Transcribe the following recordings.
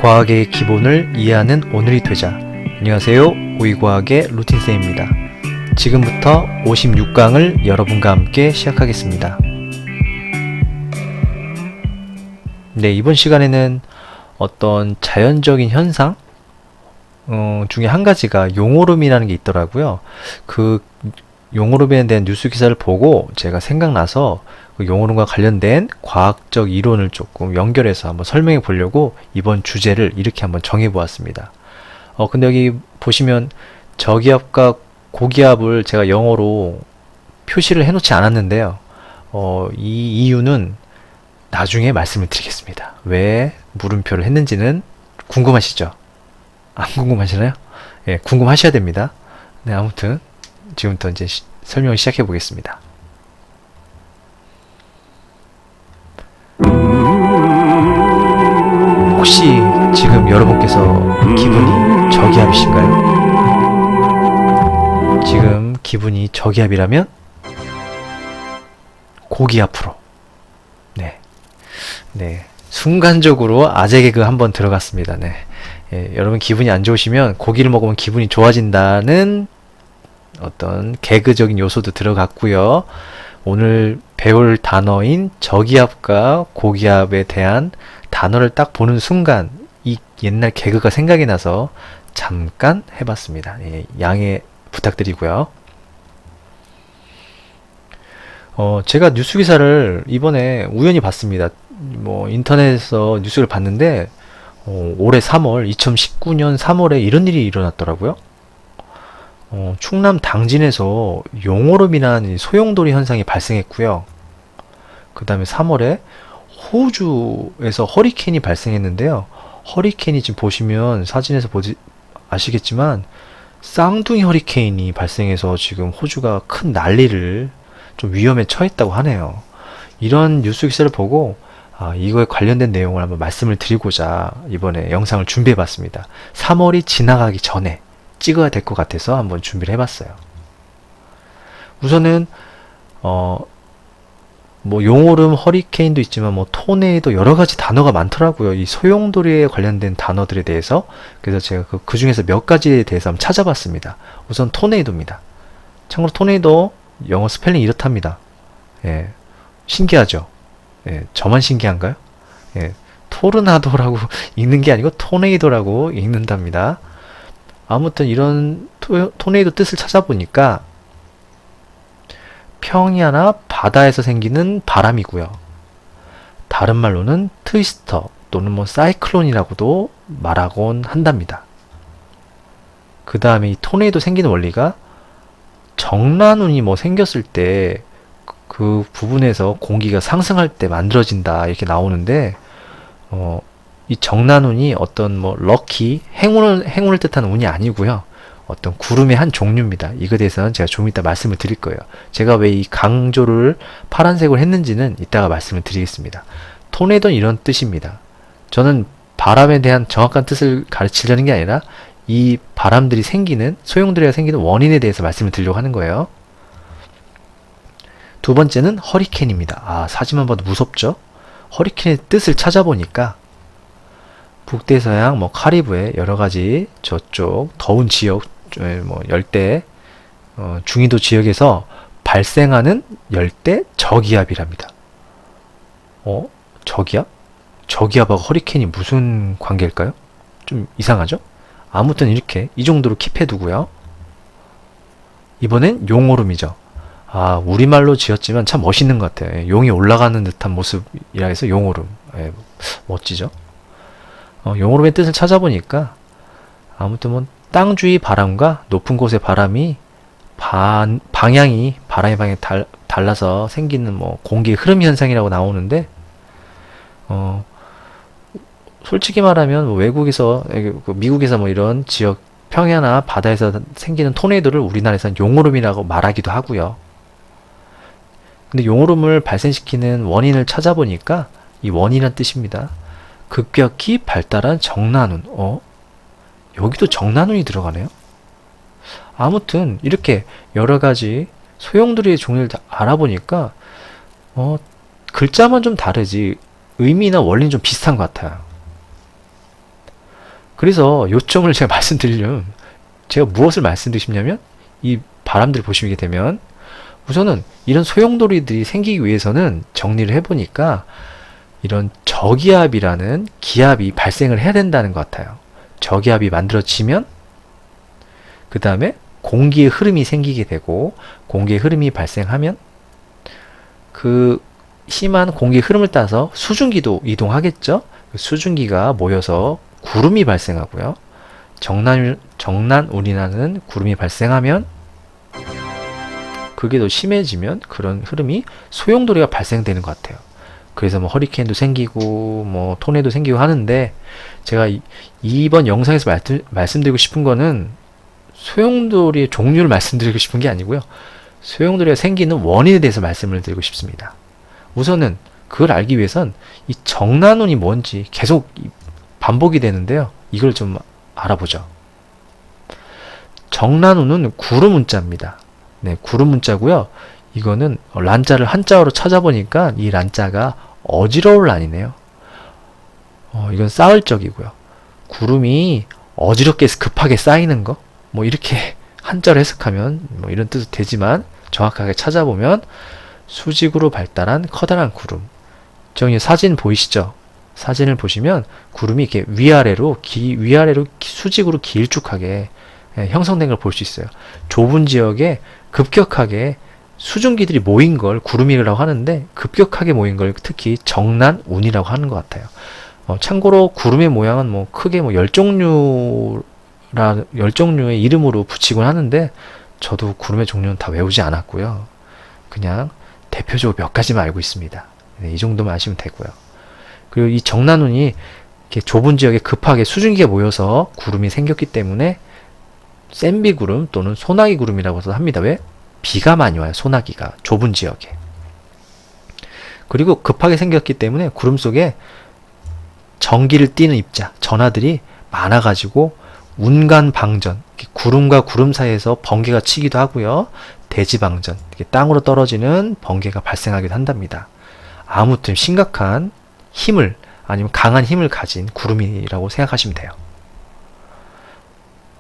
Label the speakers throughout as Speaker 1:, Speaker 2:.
Speaker 1: 과학의 기본을 이해하는 오늘이 되자. 안녕하세요. 오이과학의 루틴쌤입니다. 지금부터 56강을 여러분과 함께 시작하겠습니다. 네, 이번 시간에는 어떤 자연적인 현상 중에 한 가지가 용오름이라는 게 있더라고요. 그 용오름에 대한 뉴스 기사를 보고 제가 생각나서 그 용오름과 관련된 과학적 이론을 조금 연결해서 한번 설명해 보려고 이번 주제를 이렇게 한번 정해 보았습니다. 근데 여기 보시면 저기압과 고기압을 제가 영어로 표시를 해 놓지 않았는데요. 이 이유는 나중에 말씀을 드리겠습니다. 왜 물음표를 했는지는 궁금하시죠? 안 궁금하시나요? 예, 궁금하셔야 됩니다. 네, 아무튼 지금부터 이제 설명을 시작해 보겠습니다. 혹시 지금 여러분께서 기분이 저기압이신가요? 지금 기분이 저기압이라면 고기압으로. 네. 순간적으로 아재 개그 한번 들어갔습니다. 네. 예, 여러분 기분이 안 좋으시면 고기를 먹으면 기분이 좋아진다는 어떤 개그적인 요소도 들어갔고요. 오늘 배울 단어인 저기압과 고기압에 대한 단어를 딱 보는 순간 이 옛날 개그가 생각이 나서 잠깐 해봤습니다. 예, 양해 부탁드리고요. 제가 뉴스 기사를 이번에 우연히 봤습니다. 인터넷에서 뉴스를 봤는데 올해 3월, 2019년 3월에 이런 일이 일어났더라고요. 충남 당진에서 용오름이라는 소용돌이 현상이 발생했고요. 그 다음에 3월에 호주에서 허리케인이 발생했는데요. 허리케인이 지금 보시면 사진에서 아시겠지만 쌍둥이 허리케인이 발생해서 지금 호주가 큰 난리를 좀 위험에 처했다고 하네요. 이런 뉴스 기사를 보고 이거에 관련된 내용을 한번 말씀을 드리고자 이번에 영상을 준비해 봤습니다. 3월이 지나가기 전에 찍어야 될 것 같아서 한번 준비를 해봤어요. 우선은 용오름, 허리케인도 있지만 토네이도 여러 가지 단어가 많더라고요. 이 소용돌이에 관련된 단어들에 대해서. 그래서 제가 그 중에서 몇 가지에 대해서 한번 찾아봤습니다. 우선 토네이도입니다. 참고로 토네이도 영어 스펠링이 이렇답니다. 예, 신기하죠? 예, 저만 신기한가요? 예, 토르나도라고 읽는 게 아니고 토네이도라고 읽는답니다. 아무튼 이런 토네이도 뜻을 찾아보니까 평야나 바다에서 생기는 바람이고요. 다른 말로는 트위스터 또는 사이클론이라고도 말하곤 한답니다. 그 다음에 이 토네이도 생기는 원리가 정란운이 생겼을 때 그 부분에서 공기가 상승할 때 만들어진다 이렇게 나오는데 이 정란운이 어떤 럭키 행운을 뜻하는 운이 아니고요. 어떤 구름의 한 종류입니다. 이거에 대해서는 제가 좀 이따 말씀을 드릴 거예요. 제가 왜 이 강조를 파란색으로 했는지는 이따가 말씀을 드리겠습니다. 토네이도는 이런 뜻입니다. 저는 바람에 대한 정확한 뜻을 가르치려는 게 아니라 이 바람들이 소용돌이가 생기는 원인에 대해서 말씀을 드리려고 하는 거예요. 두 번째는 허리케인입니다. 사진만 봐도 무섭죠? 허리케인의 뜻을 찾아보니까 북대서양, 카리브해 여러가지 저쪽 더운 지역, 열대, 중위도 지역에서 발생하는 열대 저기압이랍니다. 저기압? 저기압하고 허리케인이 무슨 관계일까요? 좀 이상하죠? 아무튼 이렇게 이 정도로 킵해두고요. 이번엔 용오름이죠. 우리말로 지었지만 참 멋있는 것 같아요. 용이 올라가는 듯한 모습이라 해서 용오름. 멋지죠? 용오름의 뜻을 찾아보니까 아무튼 땅 주위 바람과 높은 곳의 바람이 바람의 방향이 달라서 생기는 공기의 흐름 현상이라고 나오는데 솔직히 말하면 외국에서 미국에서 이런 지역 평야나 바다에서 생기는 토네이도를 우리나라에서는 용오름이라고 말하기도 하고요. 근데 용오름을 발생시키는 원인을 찾아보니까 이 원인이란 뜻입니다. 급격히 발달한 정란운. 여기도 정란운이 들어가네요. 아무튼 이렇게 여러가지 소용돌이의 종류를 다 알아보니까 글자만 좀 다르지 의미나 원리는 좀 비슷한 것 같아요. 그래서 요점을 제가 말씀드리려면, 제가 무엇을 말씀드리고 싶냐면, 이 바람들을 보시게 되면 우선은 이런 소용돌이들이 생기기 위해서는 정리를 해보니까 이런 저기압이라는 기압이 발생을 해야 된다는 것 같아요. 저기압이 만들어지면 그 다음에 공기의 흐름이 생기게 되고, 공기의 흐름이 발생하면 그 심한 공기의 흐름을 따라서 수증기도 이동하겠죠. 수증기가 모여서 구름이 발생하고요. 정난운이라는 구름이 발생하면, 그게 더 심해지면 그런 흐름이 소용돌이가 발생되는 것 같아요. 그래서 뭐 허리케인도 생기고 뭐 토네도 생기고 하는데, 제가 이번 영상에서 말씀드리고 싶은 거는 소용돌이의 종류를 말씀드리고 싶은 게 아니고요. 소용돌이가 생기는 원인에 대해서 말씀을 드리고 싶습니다. 우선은 그걸 알기 위해선 이 정난운이 뭔지 계속 반복이 되는데요. 이걸 좀 알아보죠. 정난운은 구름 문자입니다. 네, 구름 문자고요. 이거는 란자를 한자어로 찾아보니까 이 란자가 어지러울 란이네요. 이건 쌓을 적이고요. 구름이 어지럽게 급하게 쌓이는 거, 뭐 이렇게 한자로 해석하면 뭐 이런 뜻도 되지만, 정확하게 찾아보면 수직으로 발달한 커다란 구름. 저기 사진 보이시죠? 사진을 보시면 구름이 이렇게 위아래로 수직으로 길쭉하게 형성된 걸 볼 수 있어요. 좁은 지역에 급격하게 수증기들이 모인 걸 구름이라고 하는데, 급격하게 모인 걸 특히 정난운이라고 하는 것 같아요. 참고로 구름의 모양은 뭐 크게 뭐 10종류의 이름으로 붙이곤 하는데, 저도 구름의 종류는 다 외우지 않았고요. 그냥 대표적으로 몇 가지만 알고 있습니다. 네, 이 정도만 아시면 되고요. 그리고 이 정난운이 이렇게 좁은 지역에 급하게 수증기가 모여서 구름이 생겼기 때문에 샌비구름 또는 소나기 구름이라고도 합니다. 왜? 비가 많이 와요. 소나기가 좁은 지역에. 그리고 급하게 생겼기 때문에 구름 속에 전기를 띠는 입자, 전하들이 많아가지고 운간방전, 구름과 구름 사이에서 번개가 치기도 하고요. 대지방전, 땅으로 떨어지는 번개가 발생하기도 한답니다. 아무튼 심각한 힘을, 아니면 강한 힘을 가진 구름이라고 생각하시면 돼요.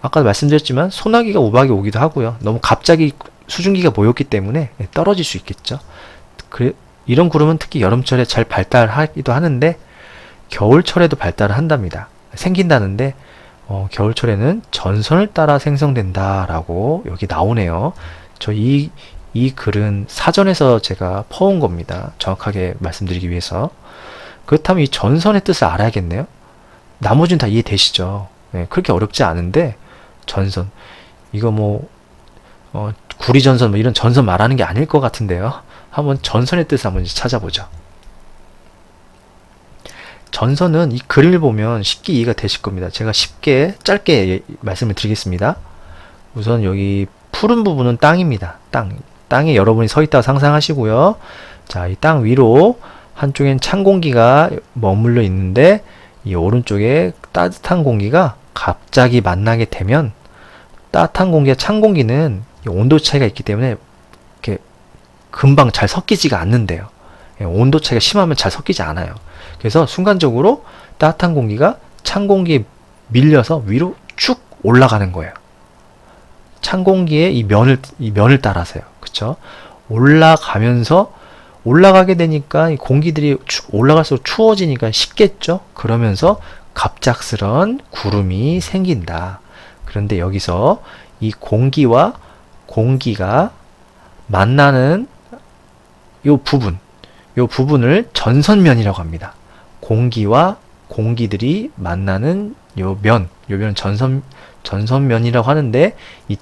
Speaker 1: 아까 말씀드렸지만 소나기가 우박이 오기도 하고요. 너무 갑자기 수증기가 모였기 때문에 떨어질 수 있겠죠. 이런 구름은 특히 여름철에 잘 발달하기도 하는데, 겨울철에도 발달을 한답니다. 생긴다는데, 겨울철에는 전선을 따라 생성된다라고 여기 나오네요. 이 글은 사전에서 제가 퍼온 겁니다. 정확하게 말씀드리기 위해서. 그렇다면 이 전선의 뜻을 알아야겠네요. 나머지는 다 이해되시죠? 네, 그렇게 어렵지 않은데, 전선. 이거 뭐, 구리전선 뭐 이런 전선 말하는 게 아닐 것 같은데요. 한번 전선의 뜻을 한번 찾아보죠. 전선은 이 글을 보면 쉽게 이해가 되실 겁니다. 제가 쉽게 짧게 말씀을 드리겠습니다. 우선 여기 푸른 부분은 땅입니다. 땅에 여러분이 서 있다고 상상하시고요. 자, 이 땅 위로 한쪽엔 찬 공기가 머물러 있는데, 이 오른쪽에 따뜻한 공기가 갑자기 만나게 되면, 따뜻한 공기와 찬 공기는 온도 차이가 있기 때문에 이렇게 금방 잘 섞이지가 않는데요. 온도 차이가 심하면 잘 섞이지 않아요. 그래서 순간적으로 따뜻한 공기가 찬 공기에 밀려서 위로 쭉 올라가는 거예요. 찬 공기의 이 면을 따라서요. 그쵸? 올라가게 되니까 이 공기들이 올라갈수록 추워지니까 식겠죠? 그러면서 갑작스런 구름이 생긴다. 그런데 여기서 이 공기와 공기가 만나는 요 부분을 전선면이라고 합니다. 공기와 공기들이 만나는 요면은 전선면이라고 하는데, 이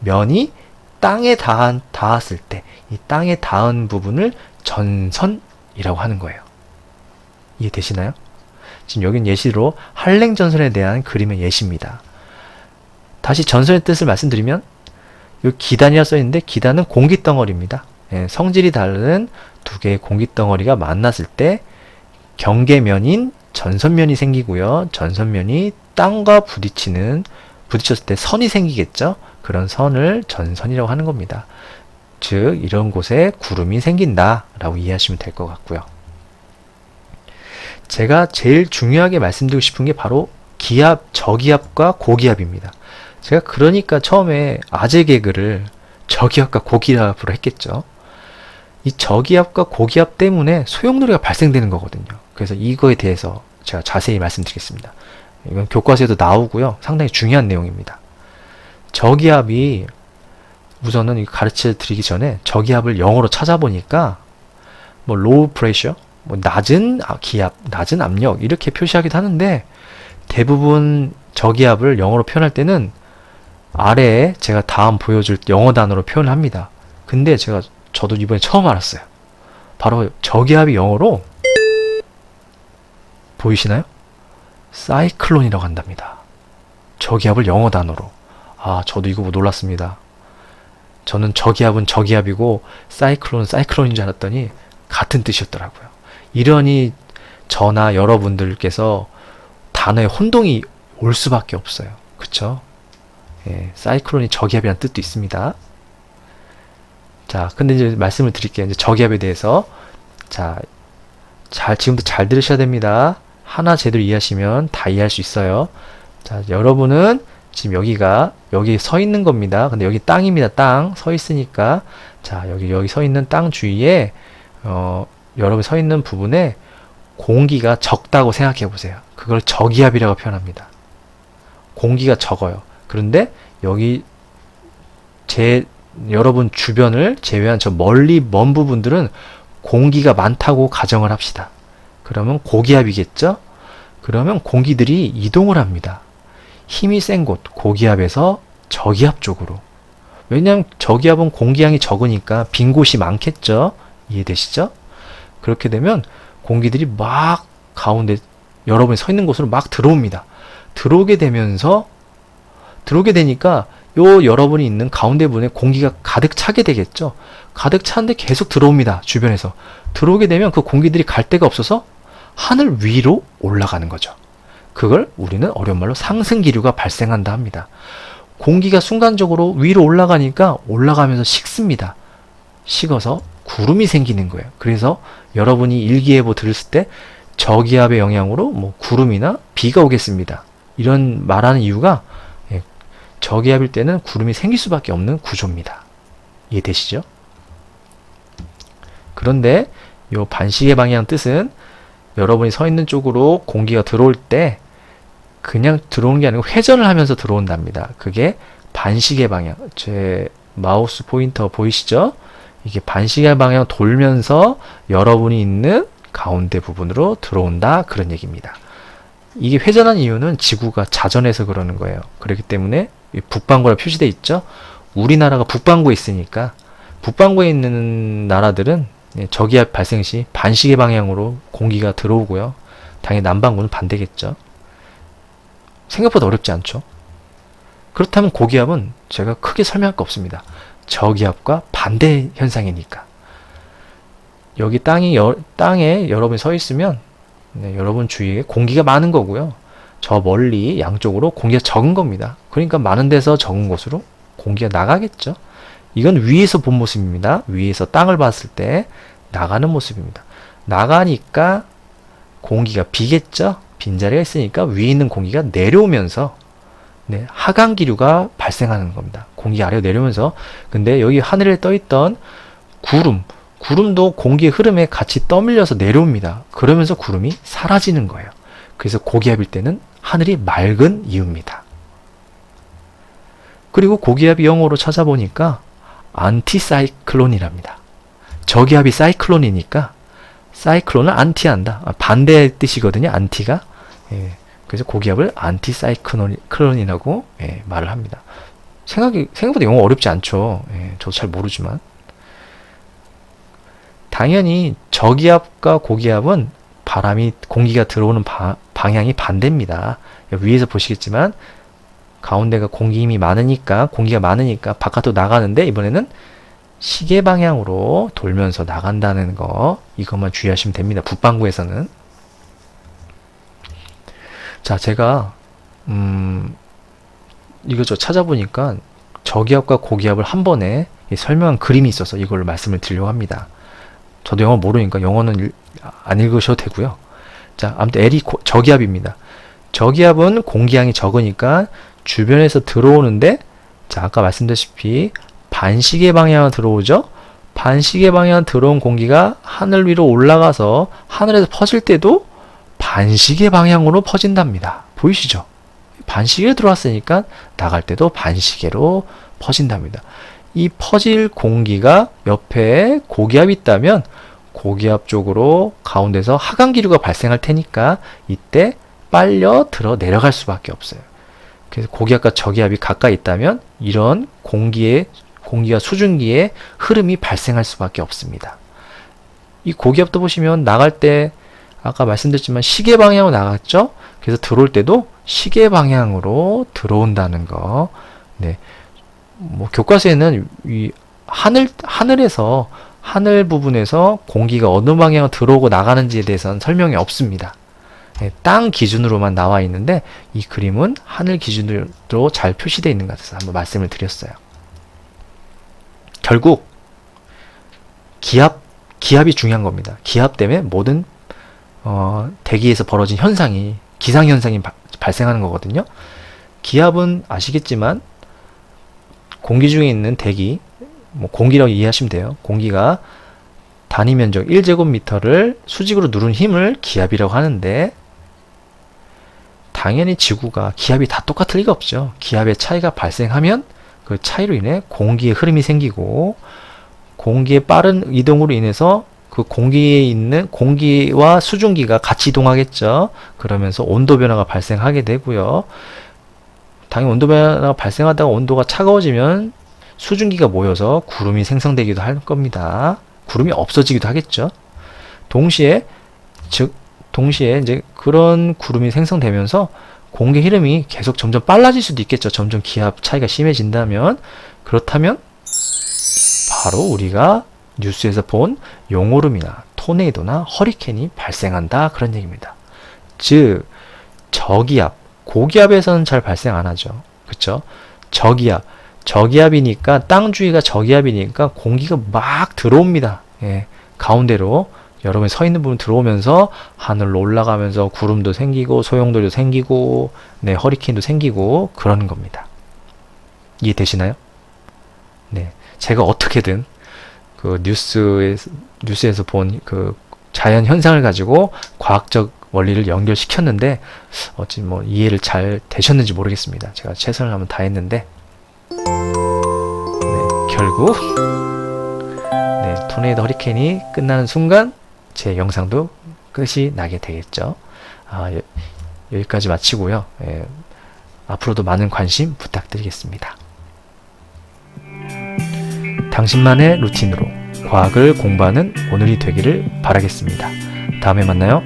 Speaker 1: 면이 땅에 닿았을 때, 이 땅에 닿은 부분을 전선이라고 하는 거예요. 이해되시나요? 지금 여긴 예시로 한랭전선에 대한 그림의 예시입니다. 다시 전선의 뜻을 말씀드리면, 여기 기단이라 써있는데, 기단은 공기덩어리입니다. 성질이 다른 두 개의 공기덩어리가 만났을 때 경계면인 전선면이 생기고요. 전선면이 땅과 부딪혔을 때 선이 생기겠죠. 그런 선을 전선이라고 하는 겁니다. 즉 이런 곳에 구름이 생긴다 라고 이해하시면 될 것 같고요. 제가 제일 중요하게 말씀드리고 싶은 게 바로 기압, 저기압과 고기압입니다. 제가 그러니까 처음에 아재 개그를 저기압과 고기압으로 했겠죠. 이 저기압과 고기압 때문에 소용돌이가 발생되는 거거든요. 그래서 이거에 대해서 제가 자세히 말씀드리겠습니다. 이건 교과서에도 나오고요. 상당히 중요한 내용입니다. 저기압이 우선은 이거 가르쳐 드리기 전에 저기압을 영어로 찾아보니까 뭐 low pressure, 뭐 낮은 기압, 낮은 압력 이렇게 표시하기도 하는데 대부분 저기압을 영어로 표현할 때는 아래에 제가 다음 보여줄 영어 단어로 표현을 합니다. 근데 저도 이번에 처음 알았어요. 바로 저기압이 영어로 보이시나요? 사이클론이라고 한답니다. 저기압을 영어 단어로. 저도 이거 놀랐습니다. 저는 저기압은 저기압이고 사이클론은 사이클론인 줄 알았더니 같은 뜻이었더라고요. 이러니 저나 여러분들께서 단어에 혼동이 올 수밖에 없어요. 그쵸? 예, 사이클론이 저기압이라는 뜻도 있습니다. 자, 근데 이제 말씀을 드릴게요. 이제 저기압에 대해서. 자, 지금부터 잘 들으셔야 됩니다. 하나 제대로 이해하시면 다 이해할 수 있어요. 자, 여러분은 지금 여기 서 있는 겁니다. 근데 여기 땅입니다. 땅. 서 있으니까. 자, 여기 서 있는 땅 주위에, 여러분 서 있는 부분에 공기가 적다고 생각해 보세요. 그걸 저기압이라고 표현합니다. 공기가 적어요. 그런데 여기 여러분 주변을 제외한 저 멀리 먼 부분들은 공기가 많다고 가정을 합시다. 그러면 고기압이겠죠? 그러면 공기들이 이동을 합니다. 힘이 센 곳, 고기압에서 저기압 쪽으로. 왜냐하면 저기압은 공기량이 적으니까 빈 곳이 많겠죠? 이해되시죠? 그렇게 되면 공기들이 막 가운데 여러분이 서 있는 곳으로 막 들어옵니다. 들어오게 되니까 여러분이 있는 가운데 부분에 공기가 가득 차게 되겠죠. 가득 차는데 계속 들어옵니다. 주변에서. 들어오게 되면 그 공기들이 갈 데가 없어서 하늘 위로 올라가는 거죠. 그걸 우리는 어려운 말로 상승기류가 발생한다 합니다. 공기가 순간적으로 위로 올라가니까 올라가면서 식습니다. 식어서 구름이 생기는 거예요. 그래서 여러분이 일기예보 들었을 때 저기압의 영향으로 뭐 구름이나 비가 오겠습니다. 이런 말하는 이유가 저기압일 때는 구름이 생길 수밖에 없는 구조입니다. 이해되시죠? 그런데 요 반시계 방향 뜻은 여러분이 서 있는 쪽으로 공기가 들어올 때 그냥 들어오는 게 아니고 회전을 하면서 들어온답니다. 그게 반시계 방향. 제 마우스 포인터 보이시죠? 이게 반시계 방향 돌면서 여러분이 있는 가운데 부분으로 들어온다. 그런 얘기입니다. 이게 회전한 이유는 지구가 자전해서 그러는 거예요. 그렇기 때문에 북반구라 표시되어 있죠. 우리나라가 북반구에 있으니까 북반구에 있는 나라들은 저기압 발생 시 반시계 방향으로 공기가 들어오고요. 당연히 남반구는 반대겠죠. 생각보다 어렵지 않죠. 그렇다면 고기압은 제가 크게 설명할 거 없습니다. 저기압과 반대 현상이니까. 여기 땅에 여러분이 서 있으면 여러분 주위에 공기가 많은 거고요. 저 멀리 양쪽으로 공기가 적은 겁니다. 그러니까 많은 데서 적은 곳으로 공기가 나가겠죠. 이건 위에서 본 모습입니다. 위에서 땅을 봤을 때 나가는 모습입니다. 나가니까 공기가 비겠죠. 빈자리가 있으니까 위에 있는 공기가 내려오면서 하강기류가 발생하는 겁니다. 공기 아래로 내려오면서. 근데 여기 하늘에 떠있던 구름도 공기의 흐름에 같이 떠밀려서 내려옵니다. 그러면서 구름이 사라지는 거예요. 그래서 고기압일 때는 하늘이 맑은 이유입니다. 그리고 고기압이 영어로 찾아보니까 안티사이클론이랍니다. 저기압이 사이클론이니까 사이클론을 안티한다. 반대의 뜻이거든요. 안티가. 그래서 고기압을 안티사이클론이라고 말을 합니다. 생각보다 영어 어렵지 않죠. 저도 잘 모르지만. 당연히 저기압과 고기압은 공기가 들어오는 방향이 반대입니다. 위에서 보시겠지만 가운데가 공기가 많으니까 바깥으로 나가는데 이번에는 시계 방향으로 돌면서 나간다는 거, 이것만 주의하시면 됩니다. 북반구에서는. 자, 제가 이것저것 찾아보니까 저기압과 고기압을 한 번에 설명한 그림이 있어서 이걸 말씀을 드리려고 합니다. 저도 영어 모르니까 영어는 안 읽으셔도 되고요. 자, 아무튼 L이 저기압입니다. 저기압은 공기양이 적으니까 주변에서 들어오는데, 자, 아까 말씀드렸다시피 반시계 방향으로 들어오죠? 반시계 방향으로 들어온 공기가 하늘 위로 올라가서 하늘에서 퍼질 때도 반시계 방향으로 퍼진답니다. 보이시죠? 반시계로 들어왔으니까 나갈 때도 반시계로 퍼진답니다. 이 퍼질 공기가 옆에 고기압이 있다면 고기압 쪽으로 가운데서 하강기류가 발생할 테니까 이때 빨려 들어 내려갈 수밖에 없어요. 그래서 고기압과 저기압이 가까이 있다면 이런 공기가 수증기의 흐름이 발생할 수밖에 없습니다. 이 고기압도 보시면 나갈 때 아까 말씀드렸지만 시계 방향으로 나갔죠? 그래서 들어올 때도 시계 방향으로 들어온다는 거. 네. 뭐 교과서에는 이 하늘에서 하늘 부분에서 공기가 어느 방향으로 들어오고 나가는지에 대해서는 설명이 없습니다. 네, 땅 기준으로만 나와 있는데 이 그림은 하늘 기준으로 잘 표시되어 있는 것 같아서 한번 말씀을 드렸어요. 결국 기압이 중요한 겁니다. 기압 때문에 모든 대기에서 벌어진 현상이 기상현상이 발생하는 거거든요. 기압은 아시겠지만 공기 중에 있는 대기, 뭐 공기라고 이해하시면 돼요. 공기가 단위 면적 1제곱미터를 수직으로 누른 힘을 기압이라고 하는데 당연히 지구가 기압이 다 똑같을 리가 없죠. 기압의 차이가 발생하면 그 차이로 인해 공기의 흐름이 생기고 공기의 빠른 이동으로 인해서 그 공기에 있는 공기와 수증기가 같이 이동하겠죠. 그러면서 온도 변화가 발생하게 되고요. 당연히 온도 변화가 발생하다가 온도가 차가워지면 수증기가 모여서 구름이 생성되기도 할 겁니다. 구름이 없어지기도 하겠죠. 동시에 이제 그런 구름이 생성되면서 공기 흐름이 계속 점점 빨라질 수도 있겠죠. 점점 기압 차이가 심해진다면. 그렇다면 바로 우리가 뉴스에서 본 용오름이나 토네이도나 허리케인이 발생한다, 그런 얘기입니다. 즉 저기압, 고기압에서는 잘 발생 안 하죠. 그쵸? 저기압이니까 땅 주위가 저기압이니까 공기가 막 들어옵니다. 예, 가운데로 여러분이 서 있는 부분 들어오면서 하늘로 올라가면서 구름도 생기고 소용돌이도 생기고 네, 허리케인도 생기고 그러는 겁니다. 이해되시나요? 네, 제가 어떻게든 그 뉴스에서 본 그 자연 현상을 가지고 과학적 원리를 연결시켰는데 어찌 뭐 이해를 잘 되셨는지 모르겠습니다. 제가 최선을 한번 다했는데 네, 결국 네, 토네이도 허리케인이 끝나는 순간 제 영상도 끝이 나게 되겠죠. 여기까지 마치고요. 예, 앞으로도 많은 관심 부탁드리겠습니다. 당신만의 루틴으로 과학을 공부하는 오늘이 되기를 바라겠습니다. 다음에 만나요.